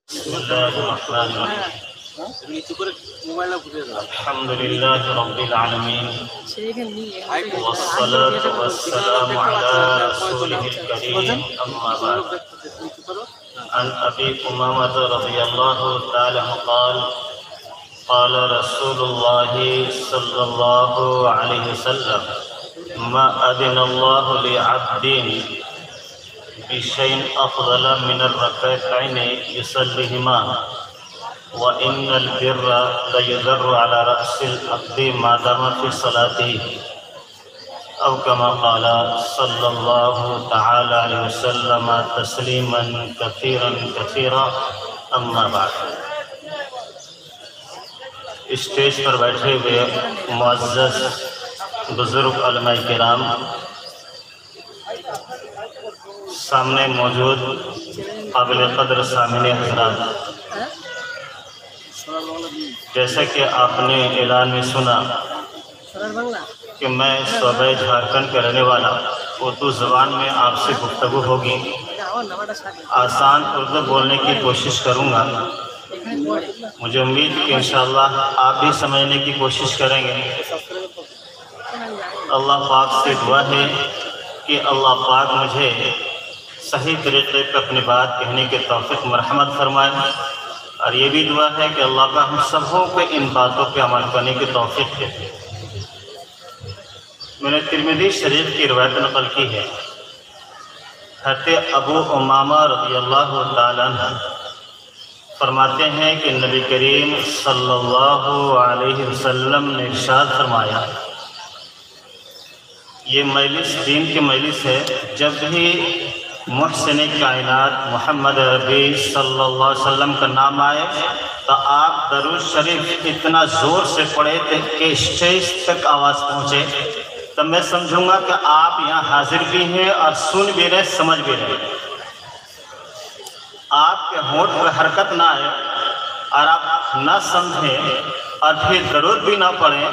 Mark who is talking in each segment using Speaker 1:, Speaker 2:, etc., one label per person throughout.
Speaker 1: بسم الله الرحمن الرحيم. الحمد لله رب العالمين، والصلاة والسلام على رسوله الكريم، أما بعد. عن أبي أمامة رضي الله تعالى قال قال رسول الله صلى الله عليه وسلم: ما أذن الله لعبد بشيء أفضل من الركعتين يصليهما، وإن البر ليضر على رأس العبد ما دام في صلاته، أو كما قال صلى الله تعالى عليه وسلم تسليما كثيرا كثيرا، أما بعد. اسٹیج پر بیٹھے ہوئے معزز بزرگ علماء کرام، سامنے موجود قابل قدر سامعین حضرات، جیسا کہ آپ نے اعلان میں سنا کہ میں صوبہ جھارکھنڈ کا رہنے والا، اردو زبان میں آپ سے گفتگو ہوگی. آسان اردو بولنے کی کوشش کروں گا. مجھے امید کہ انشاءاللہ آپ بھی سمجھنے کی کوشش کریں گے. اللہ پاک سے دعا ہے کہ اللہ پاک مجھے صحیح طریقے پہ اپنی بات کہنے کے توفیق مرحمت فرمائے، اور یہ بھی دعا ہے کہ اللہ کا ہم سبوں کو ان باتوں پہ عمل کرنے کی توفیق دے. میں نے ترمذی شریف کی روایت نقل کی ہے. حضرت ابو امامہ رضی اللہ تعالیٰ عنہ فرماتے ہیں کہ نبی کریم صلی اللہ علیہ وسلم نے ارشاد فرمایا، یہ مجلس دین کی مجلس ہے. جب بھی محسن کائنات محمد عربی صلی اللہ علیہ وسلم کا نام آئے تو آپ درود شریف اتنا زور سے پڑھے کہ اسٹیج تک آواز پہنچے، تو میں سمجھوں گا کہ آپ یہاں حاضر بھی ہیں اور سن بھی رہے، سمجھ بھی رہے. آپ کے ہونٹ پہ حرکت نہ آئے اور آپ نہ سمجھیں اور پھر درود بھی نہ پڑھیں،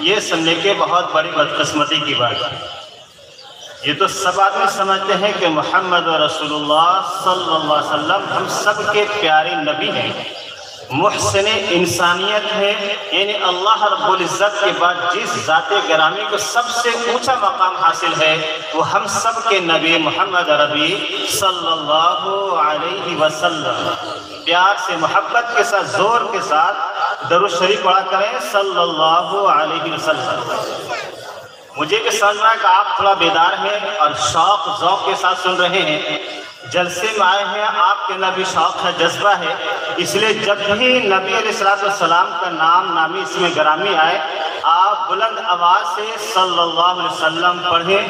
Speaker 1: یہ سمجھنے کے بہت بڑی بدقسمتی کی بات ہے. یہ تو سب آدمی سمجھتے ہیں کہ محمد رسول اللہ صلی اللہ علیہ وسلم ہم سب کے پیارے نبی ہیں، محسن انسانیت ہے، یعنی اللہ رب العزت کے بعد جس ذات گرامی کو سب سے اونچا مقام حاصل ہے وہ ہم سب کے نبی محمد عربی صلی اللہ علیہ وسلم. پیار سے محبت کے ساتھ زور کے ساتھ درود شریف پڑھا کریں صلی اللہ علیہ وسلم. مجھے بھی سمجھ رہا ہے کہ آپ تھوڑا بیدار ہیں اور شوق ذوق کے ساتھ سن رہے ہیں. جلسے میں آئے ہیں، آپ کے اندر بھی شوق ہے، جذبہ ہے، اس لیے جب بھی نبی علیہ السلام کا نام نامی اس میں گرامی آئے آپ بلند آواز سے صلی اللہ علیہ وسلم پڑھیں.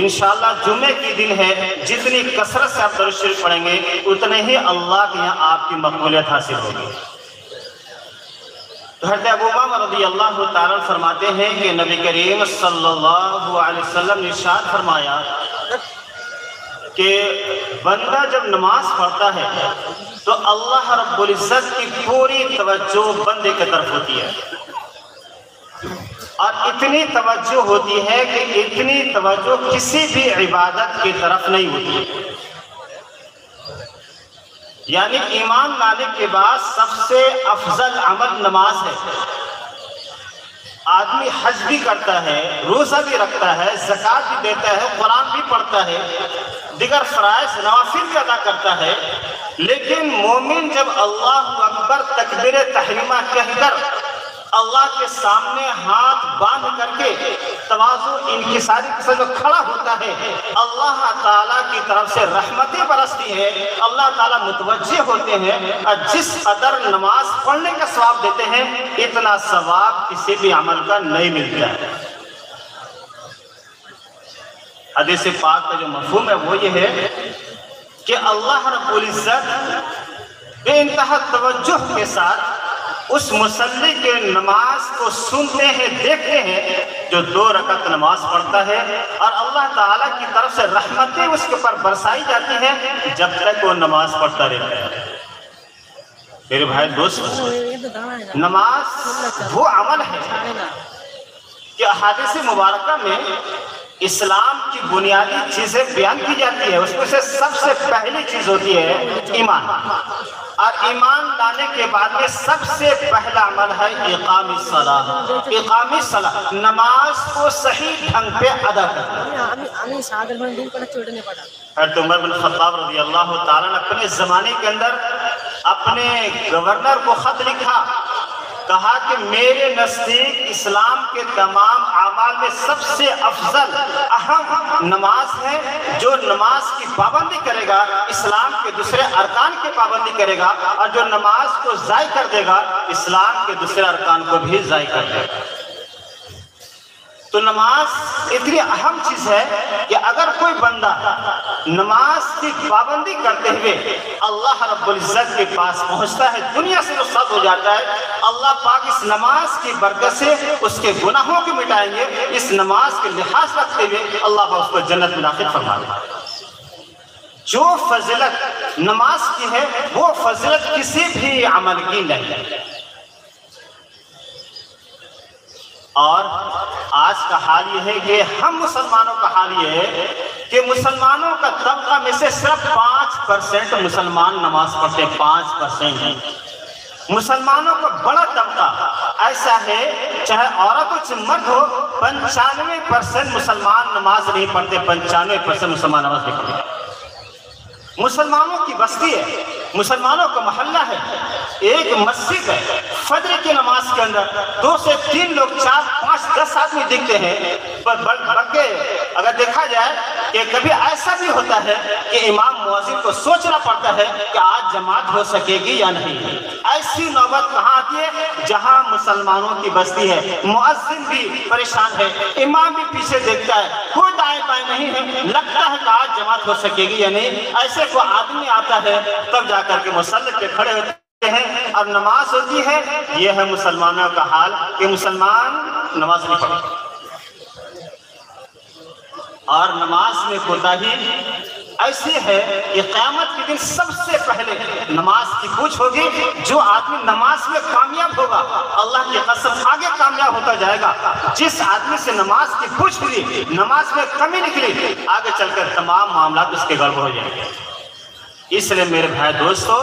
Speaker 1: انشاءاللہ جمعے کی دن ہے، جتنی کثرت سے آپ درود شریف پڑھیں گے اتنے ہی اللہ کے یہاں آپ کی مقبولیت حاصل ہوگی. تو حضرت ابو امامہ رضی اللہ تعالیٰ فرماتے ہیں کہ نبی کریم صلی اللہ علیہ وسلم نے ارشاد فرمایا کہ بندہ جب نماز پڑھتا ہے تو اللہ رب العزت کی پوری توجہ بندے کی طرف ہوتی ہے، اور اتنی توجہ ہوتی ہے کہ اتنی توجہ کسی بھی عبادت کی طرف نہیں ہوتی. یعنی ایمان لانے کے بعد سب سے افضل عمل نماز ہے. آدمی حج بھی کرتا ہے، روزہ بھی رکھتا ہے، زکوٰۃ بھی دیتا ہے، قرآن بھی پڑھتا ہے، دیگر فرائض نوافل بھی ادا کرتا ہے، لیکن مومن جب اللہ اکبر تکبیر تحریمہ کہہ کر اللہ کے سامنے ہاتھ باندھ کر کے تواضع انکساری کے ساتھ کھڑا ہوتا ہے، اللہ تعالیٰ کی طرف سے رحمتیں برستی ہیں، اللہ تعالیٰ متوجہ ہوتے ہیں، اور جس قدر نماز پڑھنے کا ثواب دیتے ہیں اتنا ثواب کسی بھی عمل کا نہیں ملتا ہے. حدیث پاک کا جو مفہوم ہے وہ یہ ہے کہ اللہ رب العزت بے انتہا توجہ کے ساتھ اس مصلی کے نماز کو سنتے ہیں، دیکھتے ہیں جو 2 رکعت نماز پڑھتا ہے، اور اللہ تعالیٰ کی طرف سے رحمتیں اس کے اوپر برسائی جاتی ہیں جب تک وہ نماز پڑھتا رہتا ہے. میرے بھائی دوست، نماز وہ عمل ہے کہ احادیث مبارکہ میں اسلام کی بنیادی چیزیں بیان کی جاتی ہے، اس میں سے سب سے پہلی چیز ہوتی ہے ایمان، اور ایمان لانے کے بعد میں سب سے پہلا عمل ہے اقام الصلاۃ، اقام الصلاۃ، نماز کو صحیح ڈھنگ پہ ادا کرنا۔ حضرت عمر بن خطاب رضی اللہ تعالیٰ نے اپنے زمانے کے اندر اپنے گورنر کو خط لکھا، کہا کہ میرے نزدیک اسلام کے تمام اعمال میں سب سے افضل اہم نماز ہے، جو نماز کی پابندی کرے گا اسلام کے دوسرے ارکان کی پابندی کرے گا، اور جو نماز کو ضائع کر دے گا اسلام کے دوسرے ارکان کو بھی ضائع کر دے گا۔ تو نماز اتنی اہم چیز ہے کہ اگر کوئی بندہ نماز کی پابندی کرتے ہوئے اللہ رب العزت کے پاس پہنچتا ہے، دنیا سے رخصت ہو جاتا ہے، اللہ پاک اس نماز کی برکت سے اس کے گناہوں کو مٹائیں گے، اس نماز کے لحاظ رکھتے ہوئے اللہ پاک اس کو جنت میں داخل فرما دے گا۔ جو فضیلت نماز کی ہے وہ فضیلت کسی بھی عمل کی نہیں ہے۔ اور آج کا حال یہ ہے کہ ہم مسلمانوں کا حال یہ ہے کہ مسلمانوں کا طبقہ میں سے صرف 5% مسلمان نماز پڑھتے ہیں، 5%۔ مسلمانوں کا بڑا طبقہ ایسا ہے، چاہے عورت ہو چاہے مرد ہو، 95% مسلمان نماز نہیں پڑھتے، 95% مسلمان نماز نہیں پڑھتے۔ مسلمانوں کی بستی ہے، مسلمانوں کا محلہ ہے، ایک مسجد ہے، فجر کی نماز کے اندر 2 سے 3 لوگ، 4 5 10 آدمی دکھتے ہیں، بلکہ اگر دیکھا جائے کہ کبھی ایسا بھی ہوتا ہے کہ امام مؤذن کو سوچنا پڑتا ہے کہ آج جماعت ہو سکے گی یا نہیں۔ ایسی نوبت کہاں آتی ہے؟ جہاں مسلمانوں کی بستی ہے، مؤذن بھی پریشان ہے، امام بھی پیچھے دیکھتا ہے، کوئی دائیں بائیں نہیں ہے، لگتا ہے کہ آج جماعت ہو سکے گی یا نہیں۔ ایسے کو آدمی آتا ہے تب جا کر کے مصلی پہ کھڑے ہوتے ہیں اور نماز ہوتی ہے۔ یہ ہے مسلمانوں کا حال کہ مسلمان نماز نہیں پڑھتے، اور نماز میں کوتاہی ایسی ہے کہ قیامت کے دن سب سے پہلے نماز کی پوچھ ہوگی۔ جو آدمی نماز میں کامیاب ہوگا اللہ کی قسم آگے کامیاب ہوتا جائے گا۔ جس آدمی سے نماز کی پوچھ ہوئی، نماز میں کمی نکلی، آگے چل کر تمام معاملات اس کے گڑبڑ ہو جائیں گے۔ اس لیے میرے بھائی دوستو،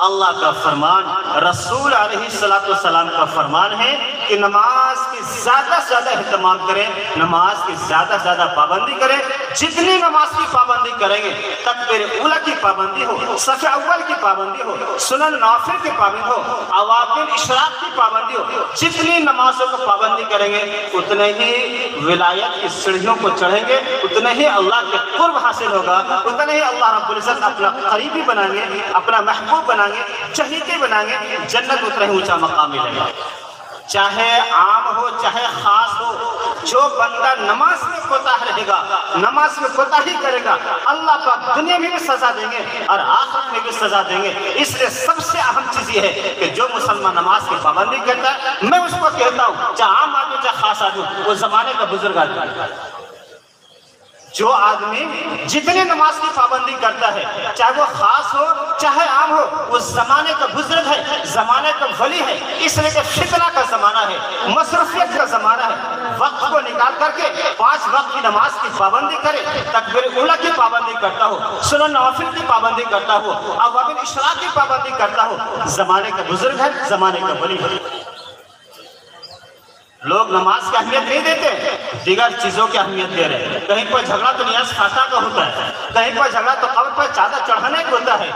Speaker 1: اللہ کا فرمان، رسول علیہ السلام کا فرمان ہے کہ نماز کی زیادہ سے زیادہ اہتمام کریں، نماز کی زیادہ سے زیادہ پابندی کریں۔ جتنی نماز کی پابندی کریں گے، تکبیر اولی کی پابندی ہو، صف اول کی پابندی ہو، سنن نوافل کی پابندی ہو، عوامل اشراق کی پابندی ہو، جتنی نمازوں کو پابندی کریں گے اتنے ہی ولایت کی سیڑھیوں کو چڑھیں گے، اتنے ہی اللہ کے قرب حاصل ہوگا، اتنے ہی اللہ رب العزت اپنا قریبی بنائیں گے، اپنا محبوب بنائیں گے، چہیتے بنائیں گے، جنت اتنا ہی اونچا مقام ملے گا۔ چاہے عام ہو چاہے خاص ہو، جو بندہ نماز میں کوتاہ رہے گا، نماز میں کوتاہی کرے گا، اللہ پاک دنیا میں بھی سزا دیں گے اور آخرت میں بھی سزا دیں گے۔ اس لیے سب سے اہم چیز یہ ہے کہ جو مسلمان نماز کی پابندی کرتا ہے، میں اس کو کہتا ہوں چاہے عام آدمی چاہے خاص آدمی، وہ زمانے کا بزرگ آدمی ہے۔ جو آدمی جتنی نماز کی پابندی کرتا ہے، چاہے وہ خاص ہو چاہے عام ہو، وہ زمانے کا بزرگ ہے، زمانے کا ولی ہے۔ اس لیے کہ فتنہ کا زمانہ ہے، مصروفیت کا زمانہ ہے۔ وقت کو نکال کر کے 5 وقت کی نماز کی پابندی کرے، تکبیر اولی کی پابندی کرتا ہو، سنن نوافل کی پابندی کرتا ہو، عوامل اشراق کی پابندی کرتا ہو، زمانے کا بزرگ ہے، زمانے کا ولی ہے۔ لوگ نماز کی اہمیت نہیں دیتے، دیگر چیزوں کی اہمیت دے رہے ہیں۔ کہیں پر جھگڑا تو نیاز خاصا کا ہوتا ہے، کہیں پر جھگڑا تو قبر پر چادر چڑھانے کا ہوتا ہے۔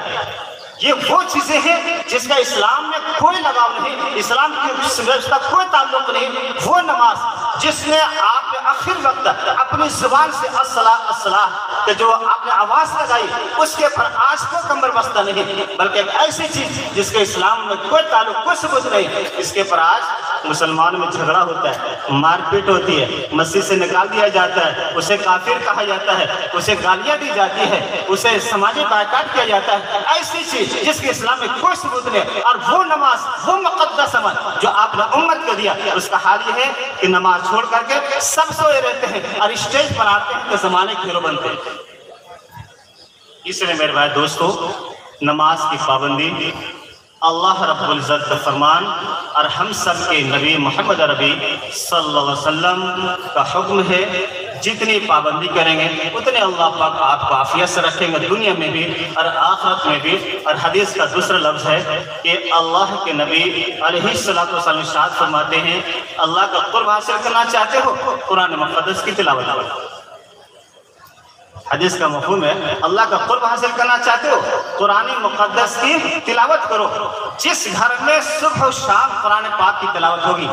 Speaker 1: یہ وہ چیزیں ہیں جس کا اسلام میں کوئی لگاؤ نہیں، اسلام کی اس کا کوئی تعلق نہیں۔ وہ نماز جس نے آپ نے آخر وقت اپنی زبان سے الصلاۃ الصلاۃ کہ جو آپ نے آواز لگائی، اس کے پر آج کو کمر بستہ نہیں، بلکہ ایک ایسی چیز جس کے اسلام میں کوئی تعلق کوئی ثبوت نہیں، اس کے پر آج مسلمان میں جھگڑا ہوتا ہے، مار پیٹ ہوتی ہے، مسجد سے نکال دیا جاتا ہے، اسے کافر کہا جاتا ہے، اسے گالیاں دی جاتی ہے، اسے سماجی بائیکاٹ کیا جاتا ہے۔ ایسی چیز جس کے اسلام میں کوئی ثبوت نہیں، اور وہ نماز، وہ مقدس عمل جو آپ نے امت کو دیا، اس کا حال یہ ہے کہ نماز چھوڑ کر کے سب سوئے رہتے ہیں اور اسٹیج پر آتے ہیں تو زمانے کے ہیرو بنتے ہیں۔ اس لیے میرے بھائی دوستو، نماز کی پابندی اللہ رب العزت کا فرمان اور ہم سب کے نبی محمد عربی صلی اللہ علیہ وسلم کا حکم ہے جتنی پابندی کریں گے اتنے اللہ پاک آپ کو عافیت سے رکھیں گے دنیا میں بھی اور آخرت میں بھی۔ اور حدیث کا دوسرا لفظ ہے کہ اللہ کے نبی علیہ الصلوۃ والسلام ارشاد فرماتے ہیں اللہ کا قرب حاصل کرنا چاہتے ہو قرآن مقدس کی تلاوت کرو۔ حدیث کا مفہوم ہے اللہ کا قرب حاصل کرنا چاہتے ہو قرآن مقدس کی تلاوت کرو۔ جس گھر میں صبح و شام قرآن پاک کی تلاوت ہوگی،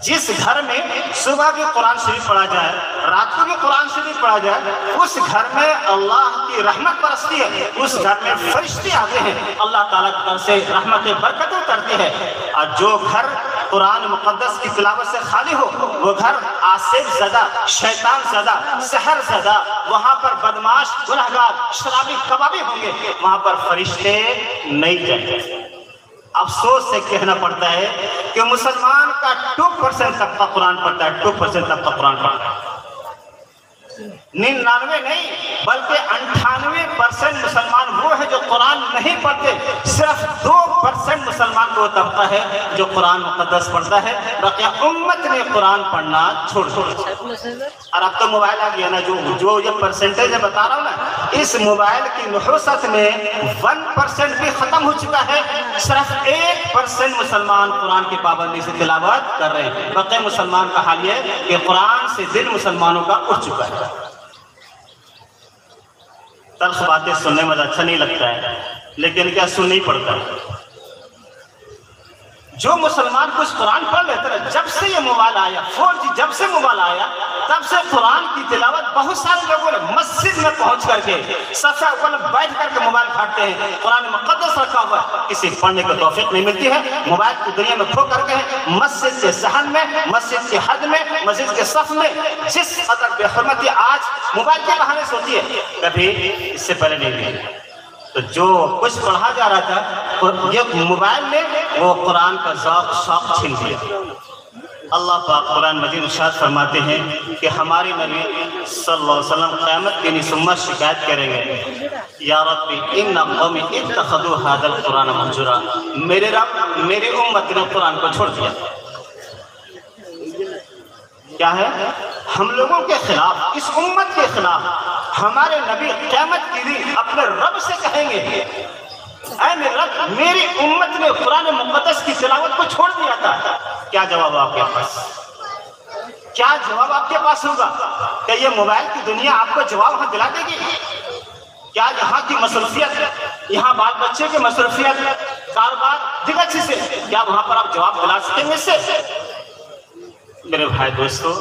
Speaker 1: جس گھر میں صبح بھی قرآن شریف پڑھا جائے رات کو بھی قرآن شریف پڑھا جائے، اس گھر میں اللہ کی رحمت برستی ہے، اس گھر میں فرشتے آتے ہیں، اللہ تعالیٰ کی طرف سے رحمت برکت اترتی ہے۔ اور جو گھر قرآن مقدس کی تلاوت سے خالی ہو وہ گھر آصف زدہ، شیطان زدہ، سحر زدہ، وہاں پر بدماش، گنہگار، شرابی، کبابی ہوں گے، وہاں پر فرشتے نہیں جائیں گے۔ افسوس سے کہنا پڑتا ہے کہ مسلمان کا 2% طبقہ قرآن پڑھتا ہے، 2% طبقہ قرآن پڑھتا ہے، 99 نہیں بلکہ 98% مسلمان وہ ہے جو قرآن نہیں پڑھتے، صرف 2% مسلمان کو وہ طبقہ ہے جو قرآن مقدس پڑھتا ہے، باقی امت نے قرآن پڑھنا چھوڑ دیا۔ اور اب تو موبائل آ گیا نا، جو یہ پرسنٹیج ہے بتا رہا ہوں نا، اس موبائل کی نحوست میں 1% بھی ختم ہو چکا ہے، صرف 1% مسلمان قرآن کی پابندی سے تلاوت کر رہے ہیں۔ باقی مسلمان کا حال یہ ہے کہ قرآن سے دل مسلمانوں کا اٹھ چکا ہے۔ تلخ باتیں سننے میں اچھا نہیں لگتا ہے لیکن کیا سننا ہی پڑتا ہے۔ جو مسلمان کچھ قرآن پڑھ لیتے ہیں، جب سے یہ موبائل آیا 4G جب سے موبائل آیا تب سے قرآن کی تلاوت بہت سارے لوگوں نے مسجد میں پہنچ کر کے صف اول بیٹھ کر کے موبائل کھاٹتے ہیں، قرآن مقدس رکھا ہوا ہے، کسی پڑھنے کو توفیق نہیں ملتی ہے، موبائل کی دنیا میں کھو کر کے مسجد کے صحن میں، مسجد کے حد میں، مسجد کے صف میں جس قدر بے حرمتی آج موبائل کے بہانے سے ہوتی ہے کبھی اس سے پہلے نہیں ہوئی۔ تو جو کچھ پڑھا جا رہا تھا یہ موبائل نے وہ قرآن کا شوق چھین دیا۔ اللہ پاک قرآن مجید ارشاد فرماتے ہیں کہ ہمارے نبی صلی اللہ علیہ وسلم قیامت کے دن امت شکایت کریں گے، یا ربی ان قومی اتخذوا ھذا القرآن مہجورا، میرے رب میری امت نے قرآن کو چھوڑ دیا۔ کیا ہے؟ ہم لوگوں کے خلاف، اس امت کے خلاف ہمارے نبی قیامت کے دن اپنے رب سے کہیں گے اے میرے رب میری امت نے قرآن مقدس کی تلاوت کو چھوڑ دیا تھا۔ کیا جواب آپ کے پاس؟ کیا جواب آپ کے پاس ہوگا؟ کہ یہ موبائل کی دنیا آپ کو جواب وہاں دلا دے گی؟ کیا یہاں کی مصروفیت، یہاں بال بچے کی مصروفیت، کاروبار دیگر چیزیں، کیا وہاں پر آپ جواب دلا سکیں گے اس سے؟ میرے بھائی دوستو،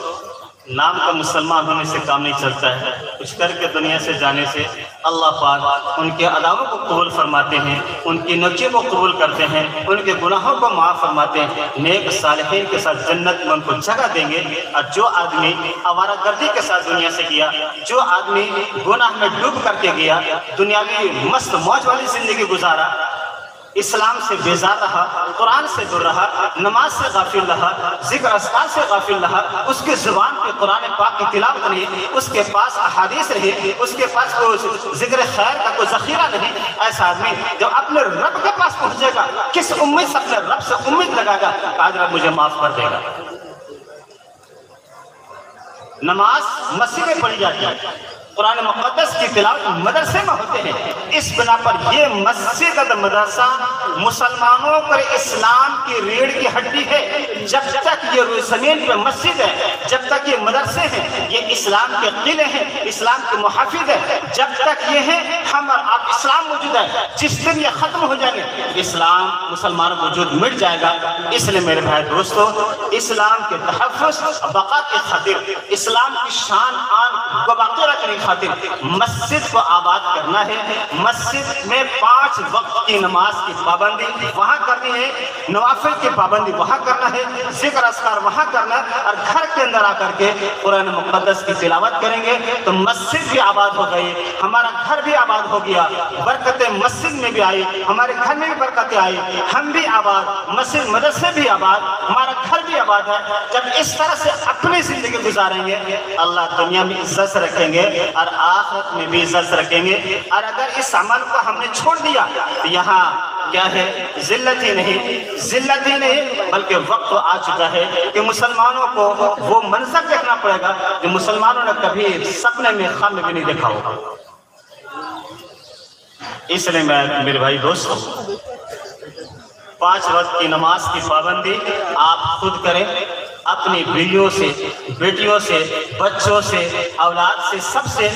Speaker 1: نام کا مسلمان ہونے سے کام نہیں چلتا ہے، کچھ کر کے دنیا سے جانے سے اللہ پاک ان کے اداؤں کو قبول فرماتے ہیں، ان کی نیکیوں کو قبول کرتے ہیں، ان کے گناہوں کو معاف فرماتے ہیں، نیک صالحین کے ساتھ جنت میں ان کو جگہ دیں گے۔ اور جو آدمی آوارہ گردی کے ساتھ دنیا سے گیا، جو آدمی گناہ میں ڈوب کر کے گیا، دنیاوی مست موج والی زندگی گزارا، اسلام سے بیزار رہا، قرآن سے دور رہا، نماز سے غافل رہا، ذکر اذکار سے غافل رہا، اس کے زبان پہ قرآن پاک کی تلاوت نہیں، اس کے پاس احادیث نہیں، اس کے پاس کوئی ذکر خیر کا کوئی ذخیرہ نہیں، ایسا آدمی جب اپنے رب کے پاس پہنچے گا کس امید سے اپنے رب سے امید لگا گا آج رب مجھے معاف کر دے گا۔ نماز مسجد میں پڑھی جاتی ہے، قرآن مقدس کی تلاوت مدرسے میں ہوتے ہیں، اس بنا پر یہ مسجد اور مدرسہ مسلمانوں پر اسلام کی ریڑھ کی ہڈی ہے۔ جب تک یہ زمین پہ مسجد ہے، جب تک یہ مدرسے ہیں، یہ اسلام کے قلعے ہیں، اسلام کے محافظ ہیں، جب تک یہ ہیں ہم اور آپ اسلام موجود ہے۔ جس دن یہ ختم ہو جائیں گے اسلام مسلمانوں وجود مٹ جائے گا۔ اس لیے میرے بھائی دوستو، اسلام کے تحفظ بقا کی خاطر، اسلام کی شان آن کو باقی رکھنے کی خاطر مسجد کو آباد کرنا ہے۔ مسجد میں 5 وقت کی نماز کی پابندی وہاں کرنی ہے، نوافل کی پابندی وہاں کرنا ہے، ذکر اذکار وہاں کرنا ہے، اور گھر کے اندر آ کر کے قرآن مقدس کی تلاوت کریں گے تو مسجد بھی آباد ہو گئی، ہمارا گھر بھی آباد ہو گیا، برکتیں مسجد میں بھی آئی، ہمارے گھر میں بھی برکتیں آئی، ہم بھی آباد، مسجد مدرسے بھی آباد، ہمارا گھر بھی آباد ہے۔ جب اس طرح سے اپنی زندگی گزاریں گے اللہ دنیا میں عزت رکھیں گے اور آخرت میں بھی عزت رکھیں گے۔ اور اگر اس عمل کو ہم نے چھوڑ دیا تو یہاں کیا ہے ذلت ہی نہیں بلکہ وقت آ چکا ہے کہ مسلمانوں کو وہ منظر دیکھنا پڑے گا جو مسلمانوں نے کبھی سپنے میں خواب میں بھی نہیں دیکھا ہوگا۔ اس لیے میں میرے بھائی دوستوں 5 وقت کی نماز کی پابندی آپ خود کریں، اپنی بیویوں سے، بیٹیوں سے، بچوں سے، اولاد سے، سب سے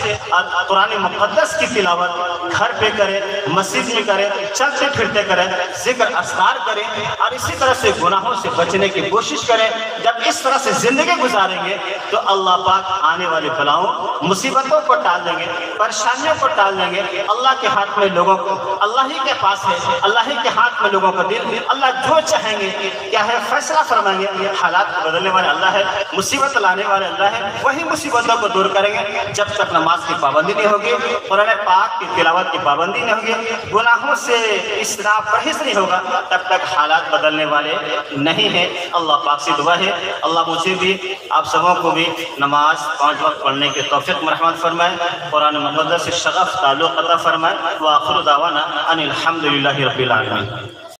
Speaker 1: قرآن مقدس کی تلاوت گھر پہ کریں، مسجد میں کریں، چلتے پھرتے کریں، ذکر اذکار کریں، اور اسی طرح سے گناہوں سے بچنے کی کوشش کریں۔ جب اس طرح سے زندگی گزاریں گے تو اللہ پاک آنے والے بلاؤں، مصیبتوں کو ٹال دیں گے، پریشانیوں کو ٹال دیں گے۔ اللہ کے ہاتھ میں لوگوں کو، اللہ ہی کے پاس ہے، اللہ ہی کے ہاتھ میں لوگوں کو دل، اللہ جو چاہیں گے کیا ہے فیصلہ فرمائیں گے۔ حالات کو بدلنے والے اللہ ہے، مصیبت لانے والے اللہ ہے، وہی مصیبتوں کو دور کریں گے۔ جب تک نماز کی پابندی نہیں ہوگی، قرآن پاک کی تلاوت کی پابندی نہیں ہوگی، گناہوں سے اجتناب پرہیز نہیں ہوگا، تب تک حالات بدلنے والے نہیں ہیں۔ اللہ پاک سے دعا ہے اللہ مجھے بھی آپ سبوں کو بھی نماز 5 وقت پڑھنے کے توفیق مرحمت فرمائے، قرآن مقدس سے شغف تعلق عطا فرمائے۔ وآخر دعوانا ان الحمدللہ رب العالمین۔